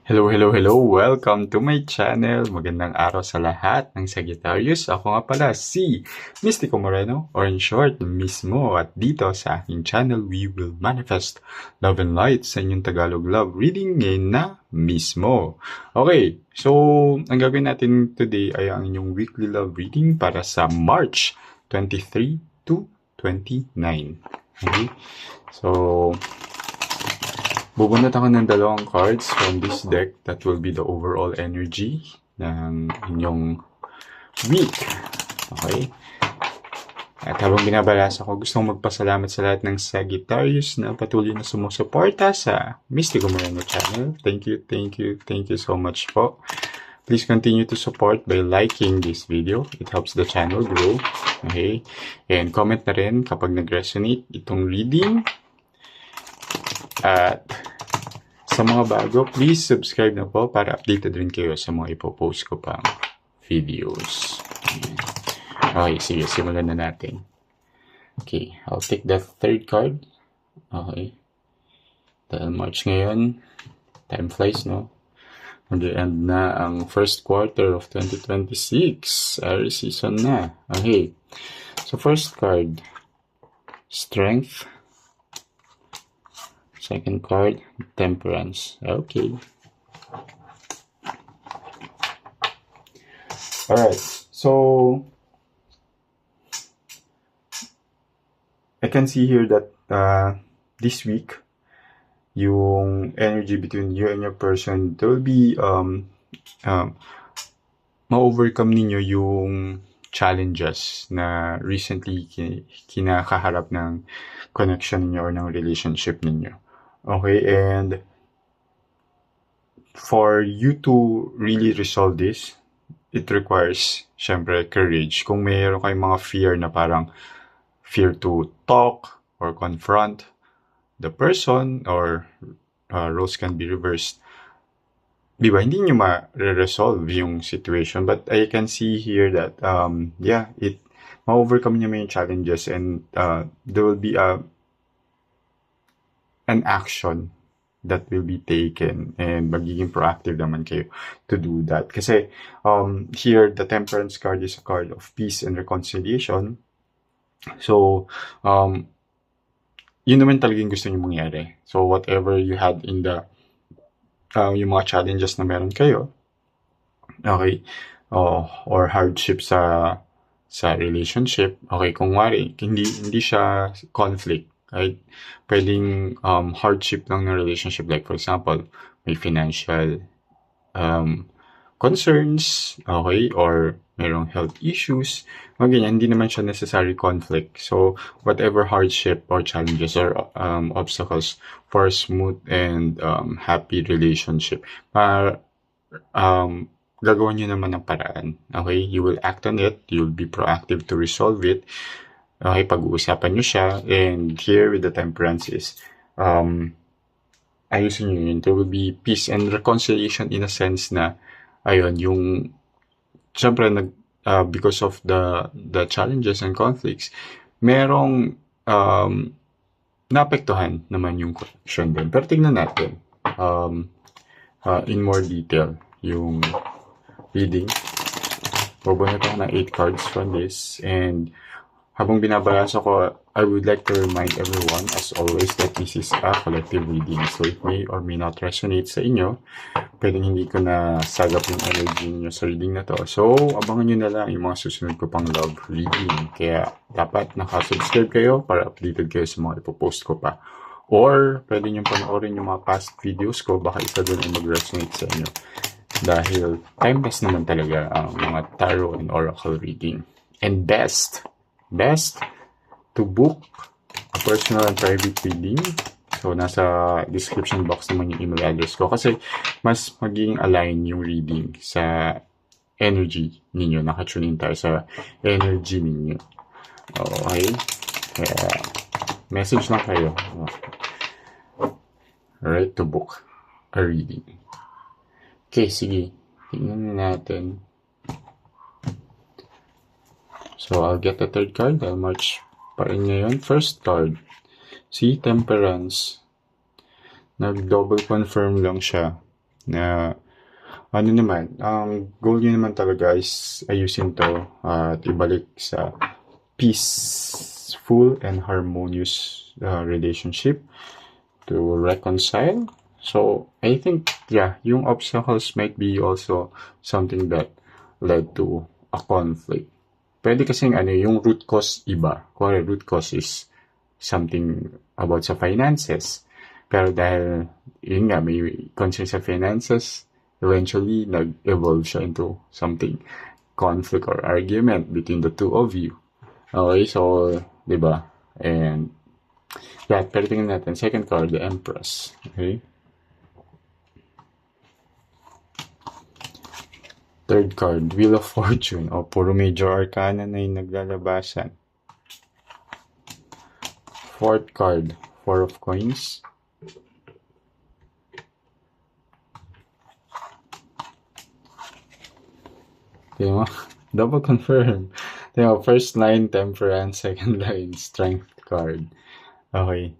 Hello, hello, hello! Welcome to my channel! Magandang araw sa lahat ng Sagittarius. Ako nga pala si Mystico Moreno, or in short, Mismo. At dito sa aking channel, we will manifest love and light sa inyong Tagalog love reading ngayon na Mismo. Okay, so ang gagawin natin today ay ang inyong weekly love reading para sa March 23 to 29. Okay, so bubunot ako ng dalawang cards from this deck that will be the overall energy ng inyong week. Okay? At habang binabalasa ko, gusto kong magpasalamat sa lahat ng Sagittarius na patuloy na sumusuporta sa Mystico Moreno channel. Thank you so much po. Please continue to support by liking this video. It helps the channel grow. Okay? And comment na rin kapag nag-resonate itong reading. At sa mga bago, please subscribe na po para updated rin kayo sa mga ipopost ko pang videos. Okay, sige, simulan na natin. Okay, I'll take the third card. Okay. Dahil March ngayon, time flies, no? Mag-end na ang first quarter of 2026. Aries season na. Okay. So, first card, Strength. Second card, Temperance. Okay. Alright. So, I can see here that this week, yung energy between you and your person, there will be ma-overcome ninyo yung challenges na recently kinakaharap ng connection ninyo or ng relationship ninyo. Okay, and for you to really resolve this, it requires, syempre, courage. Kung mayroon kayong mga fear na parang fear to talk or confront the person, or roles can be reversed, di ba, hindi nyo ma-resolve yung situation. But I can see here that, ma-overcome nyo yung challenges, and there will be an action that will be taken, and magiging proactive naman kayo to do that. Kasi here, the Temperance card is a card of peace and reconciliation. So, yun naman talagang gusto nyo mangyari. So, whatever you had in the yung mga challenges na meron kayo, okay, or hardship sa relationship, okay, kung wari, hindi siya conflict, right? Pwedeng hardship lang ng relationship, like for example, may financial concerns, okay, or merong health issues, ganyan, hindi naman siya necessary conflict. So, whatever hardship or challenges or obstacles for a smooth and happy relationship, gagawin nyo naman ng paraan. Okay? You will act on it. You'll be proactive to resolve it. Okay? Pag-uusapan nyo siya. And here with the Temperance is, ayusin nyo yun. There will be peace and reconciliation in a sense na, ayun, yung, syempre, because of the challenges and conflicts, merong naapektuhan naman yung connection din. Pero tingnan natin in more detail yung reading. Bubunot ako ng 8 cards from this, and habang binabalasa ko, I would like to remind everyone, as always, that this is a collective reading. So it may or may not resonate sa inyo. Pwedeng hindi ko na sagap yung energy nyo sa reading na to. So, abangan nyo na lang yung mga susunod ko pang love reading. Kaya, dapat nakasubscribe kayo para updated kayo sa mga ipopost ko pa. Or, pwede nyo panoorin yung mga past videos ko. Baka isa doon ay mag-resonate sa inyo. Dahil, timeless naman talaga ang mga tarot and oracle reading. And best to book a personal and private reading. So, nasa description box naman yung email address ko. Kasi, mas magiging align yung reading sa energy ninyo. Nakatunin tayo sa energy ninyo. Okay? Kaya, message lang kayo. Alright, to book a reading. Okay, sige. Tingnan natin. So, I'll get the third card. I'll march pa rin ngayon. First card, si Temperance. Nag-double confirm lang siya na ano naman, ang goal niyo naman talaga is ayusin to at ibalik sa peaceful and harmonious relationship to reconcile. So, I think, yeah, yung obstacles might be also something that led to a conflict. Pwede kasing yung root cause iba. Kung root cause is something about sa finances. Pero dahil, yun nga, may concern sa finances, eventually, nag-evolve siya into something, conflict or argument between the two of you. Okay, so, di ba? And, yeah, pero tingnan natin. Second card, the Empress. Okay? Third card, Wheel of Fortune. O, puro major arcana na yung naglalabasan. Fourth card, Four of Coins. Tingnan mo, double confirm. Tingnan mo, first line, Temperance. Second line, Strength card. Okay.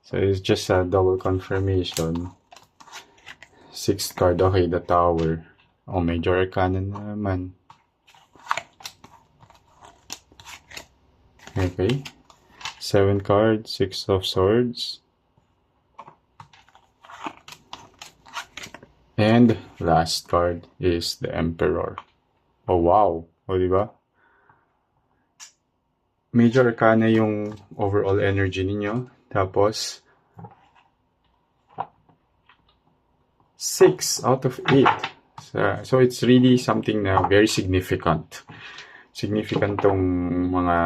So, it's just a double confirmation. Sixth card, okay, the Tower. Oh, major arcana na naman. Okay. 7 card, Six of Swords. And last card is the Emperor. Oh, wow. O, diba? Major arcana yung overall energy ninyo. Tapos, 6 out of 8. So it's really something na very significant. Significant tong mga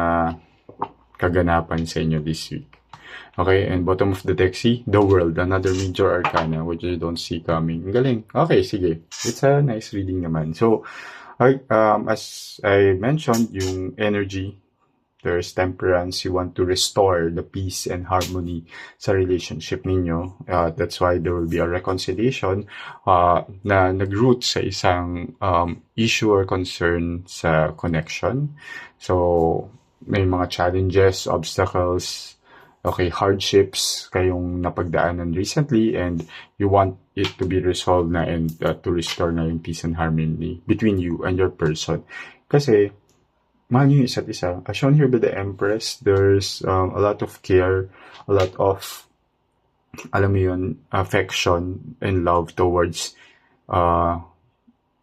kaganapan sa inyo this week. Okay, and bottom of the deck, see? The World, another major arcana, which you don't see coming. Galing. Okay, sige. It's a nice reading naman. So, as I mentioned, yung energy, there's temperance. You want to restore the peace and harmony sa relationship ninyo. That's why there will be a reconciliation na nag-root sa isang issue or concern sa connection. So, may mga challenges, obstacles, okay, hardships kayong napagdaanan recently, and you want it to be resolved na and to restore na yung peace and harmony between you and your person. Kasi, mahal nyo yung isa't isa. As shown here by the Empress, there's a lot of care, a lot of, alam mo yun, affection and love towards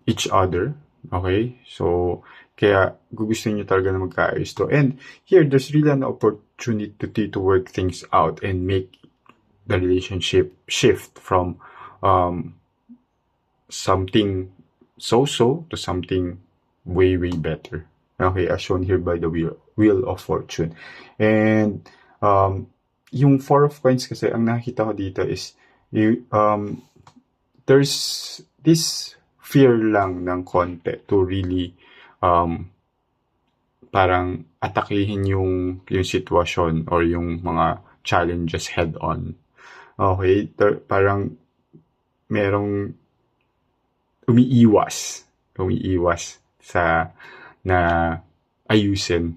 each other. Okay? So, kaya gugustuhin nyo talaga na magkaayos to. And here, there's really an opportunity to work things out and make the relationship shift from something so-so to something way, way better. Okay, as shown here by the Wheel of Fortune. And yung Four of Coins kasi, ang nakita ko dito is there's this fear lang ng konti to really parang atakihin yung sitwasyon or yung mga challenges head on. Okay, parang merong umiiwas sa na ayusin.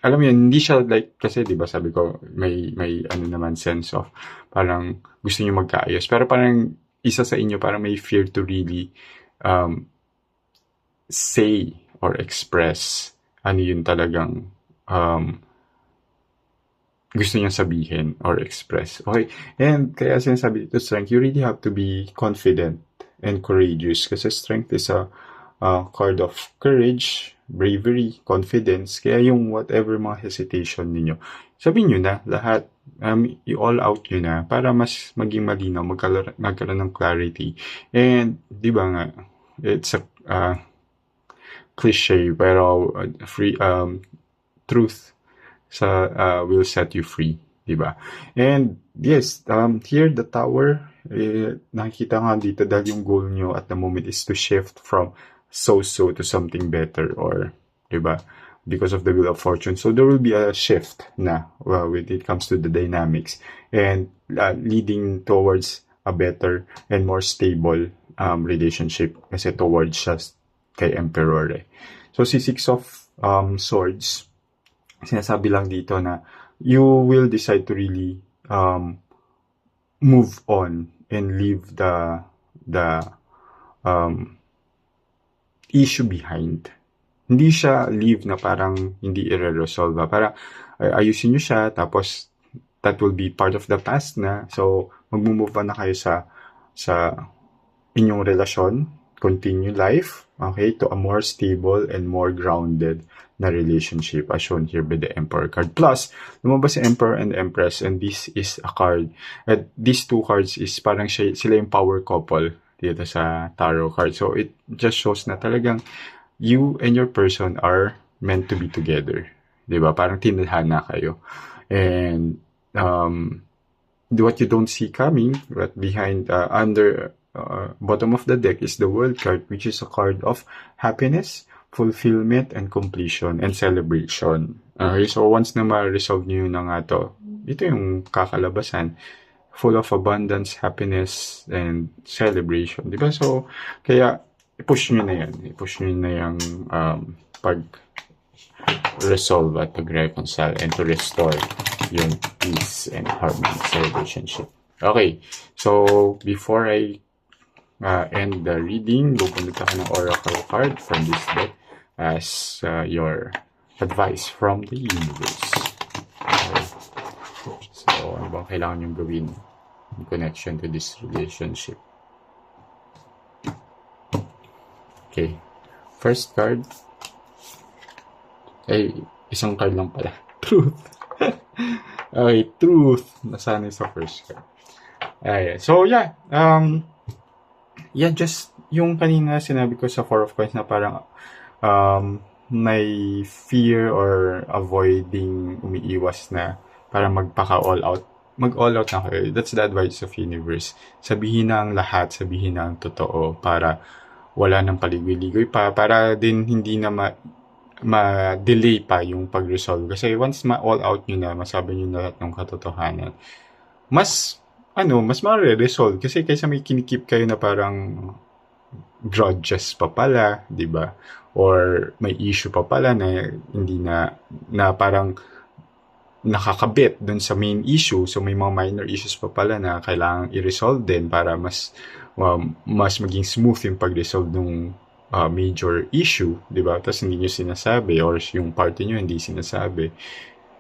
Alam mo yun, hindi siya like, kasi diba sabi ko, may ano naman sense of, parang gusto niyo magkaayos. Pero parang isa sa inyo, parang may fear to really say or express ano yun talagang gusto niya sabihin or express. Okay? And kaya sinasabi dito, strength, you really have to be confident and courageous kasi strength is a card of courage, bravery, confidence. Kaya yung whatever mga hesitation ninyo, sabihin nyo na lahat, i-all out nyo na para mas maging malinaw, magkaroon ng clarity. And, di ba nga, it's a cliche, pero truth will set you free, di ba? And, yes, here, the Tower, nakikita nga dito dahil yung goal nyo at the moment is to shift from so-so to something better or, diba, because of the Wheel of Fortune. So there will be a shift na when it comes to the dynamics and leading towards a better and more stable relationship kasi towards siya kay Emperor. So si Six of Swords, sinasabi lang dito na you will decide to really move on and leave the um, issue behind. Hindi siya leave na parang hindi i-resolve. Parang ayusin nyo siya, tapos that will be part of the past na. So, mag-move on na kayo sa inyong relasyon, continue life, okay, to a more stable and more grounded na relationship as shown here by the Emperor card. Plus, lumabas si Emperor and Empress, and this is a card. At these two cards is parang sila yung power couple dito sa tarot card. So, it just shows na talagang you and your person are meant to be together. Diba? Parang tinadhana kayo. And what you don't see coming, but behind, under bottom of the deck is the World card, which is a card of happiness, fulfillment, and completion, and celebration. Okay, so once na ma-resolve nyo na nga to, ito yung kakalabasan, full of abundance, happiness, and celebration. Diba? So, kaya, i-push nyo na yan. I-push nyo na yung pag-resolve at pag-reconcile and to restore yung peace and harmony sa relationship. Okay, so before I end the reading, pupunta ka ng oracle card from this deck as your advice from the universe. Okay. So, ano bang kailangan yung gawin in connection to this relationship? Okay. First card. Ay, isang card lang pala. Truth. Okay, truth. Nasanay sa first card. Ayan. So, yeah. Just yung kanina sinabi ko sa Four of Coins na parang may fear or avoiding umiiwas na parang magpaka-all out. Mag-all out na kayo. That's the advice of universe. Sabihin na ang lahat. Sabihin na ang totoo para wala nang paligoy-ligoy pa, para din hindi na ma-delay pa yung pag-resolve. Kasi once ma-all out nyo na, masabi nyo na lahat ng katotohanan, mas ma-resolve. Kasi kaysa may kinikip kayo na parang grudges pa pala, di ba? Or may issue pa pala na hindi na parang nakakabit dun sa main issue. So, may mga minor issues pa pala na kailangang i-resolve din para mas maging smooth yung pag-resolve ng major issue, di ba? Tapos hindi nyo sinasabi or yung party nyo hindi sinasabi.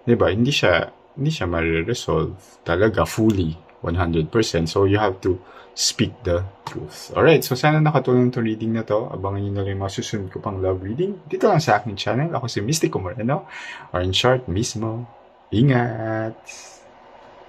Di ba? Hindi siya ma-resolve talaga fully, 100%. So, you have to speak the truth. Alright, so sana nakatulong itong reading na to. Abangan nyo na rin mga susunod ko pang love reading. Dito lang sa aking channel. Ako si Mystico Moreno. Or in short, Mismo. Ingat!